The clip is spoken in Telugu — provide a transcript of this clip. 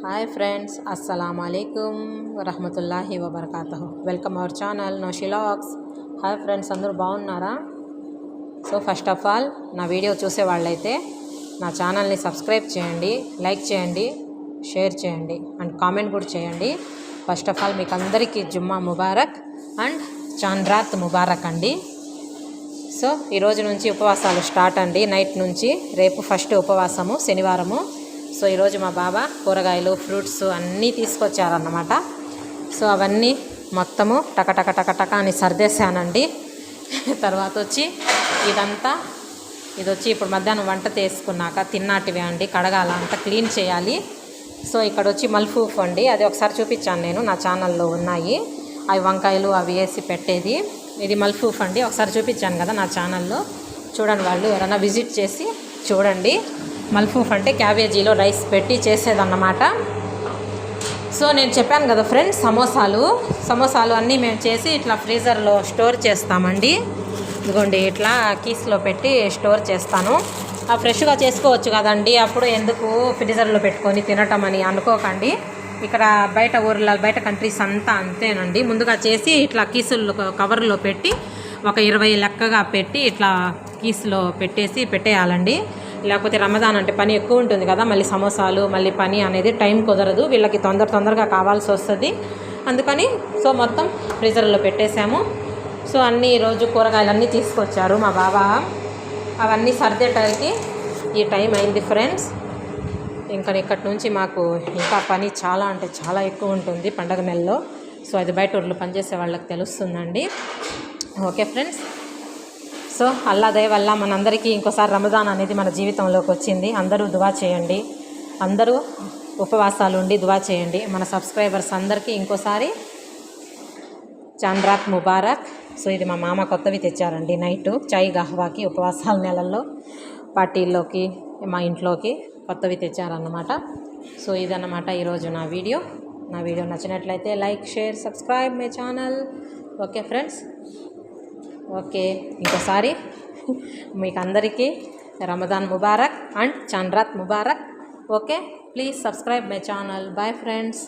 హాయ్ ఫ్రెండ్స్, అస్సలాము అలైకుం వరహమతుల్లాహి వబర్కాతుహు. వెల్కమ్ అవర్ ఛానల్ నోషిలాగ్స్. హాయ్ ఫ్రెండ్స్, అందరూ బాగున్నారా? సో ఫస్ట్ ఆఫ్ ఆల్ నా వీడియో చూసే వాళ్ళైతే నా ఛానల్ని సబ్స్క్రైబ్ చేయండి, లైక్ చేయండి, షేర్ చేయండి అండ్ కామెంట్ కూడా చేయండి. ఫస్ట్ ఆఫ్ ఆల్ మీకు అందరికీ జుమ్మా ముబారక్ అండ్ చాంద్రాత్ ముబారక్ అండి. సో ఈరోజు నుంచి ఉపవాసాలు స్టార్ట్ అండి. నైట్ నుంచి రేపు ఫస్ట్ ఉపవాసము, శనివారము. సో ఈరోజు మా బాబా కూరగాయలు, ఫ్రూట్స్ అన్నీ తీసుకొచ్చారన్నమాట. సో అవన్నీ మొత్తము టక అని సర్దేశానండి. తర్వాత వచ్చి ఇది వచ్చి ఇప్పుడు మధ్యాహ్నం వంట తీసుకున్నాక తిన్నాటివే అండి, కడగాల, అంతా క్లీన్ చేయాలి. సో ఇక్కడ వచ్చి మల్ఫూఫ్ అండి, అది ఒకసారి చూపించాను నేను, నా ఛానల్లో ఉన్నాయి. అవి వంకాయలు అవి వేసి పెట్టేది. ఇది మల్ఫూఫ్ అండి, ఒకసారి చూపించాను కదా నా ఛానల్లో, చూడండి. వాళ్ళు ఎవరైనా విజిట్ చేసి చూడండి. మల్ఫూఫ్ అంటే క్యాబేజీలో రైస్ పెట్టి చేసేదన్నమాట. సో నేను చెప్పాను కదా ఫ్రెండ్స్, సమోసాలు అన్నీ మేము చేసి ఇట్లా ఫ్రీజర్లో స్టోర్ చేస్తామండి. ఇదిగోండి, ఇట్లా కీస్లో పెట్టి స్టోర్ చేస్తాను. ఫ్రెష్గా చేసుకోవచ్చు కదండి, అప్పుడు ఎందుకు ఫ్రీజర్లో పెట్టుకొని తినటం అని అనుకోకండి. ఇక్కడ బయట కంట్రీస్ అంతా అంతేనండి. ముందుగా చేసి ఇట్లా కీసుల్లో కవర్లో పెట్టి ఒక 20 లెక్కగా పెట్టి ఇట్లా కీస్లో పెట్టేయాలండి. లేకపోతే రమదాన్ అంటే పని ఎక్కువ ఉంటుంది కదా, మళ్ళీ సమోసాలు మళ్ళీ పని అనేది టైం కుదరదు, వీళ్ళకి తొందరగా కావాల్సి వస్తుంది. అందుకని సో మొత్తం ఫ్రీజర్లో పెట్టేశాము. సో అన్నీ ఈరోజు కూరగాయలు అన్నీ తీసుకొచ్చారు మా బాబా. అవన్నీ సర్దేటానికి ఈ టైం అయింది ఫ్రెండ్స్. ఇంకా ఇక్కడి నుంచి మాకు ఇంకా పని చాలా అంటే చాలా ఎక్కువ ఉంటుంది పండగ నెలలో. సో అది బయట ఊర్లో పనిచేసే వాళ్ళకి తెలుస్తుందండి. ఓకే ఫ్రెండ్స్, సో అల్లా దయ వల్ల మనందరికీ ఇంకోసారి రమజాన్ అనేది మన జీవితంలోకి వచ్చింది. అందరూ దువా చేయండి, అందరూ ఉపవాసాలు ఉండి దువా చేయండి. మన సబ్స్క్రైబర్స్ అందరికీ ఇంకోసారి చాంద్రాత్ ముబారక్. సో ఇది మా మామ కొత్తవి తెచ్చారండి, నైటు చాయ్ గహ్వాకి ఉపవాసాల నెలల్లో పార్టీల్లోకి మా ఇంట్లోకి కొత్తవి తెచ్చారన్నమాట. సో ఇదన్నమాట ఈరోజు నా వీడియో నచ్చినట్లయితే like, share, subscribe my channel. Okay friends, okay, ఇంకోసారి మీకు అందరికీ రమదాన్ ముబారక్ అండ్ చాంద్రాత్ ముబారక్. Okay, please subscribe my channel. Bye friends.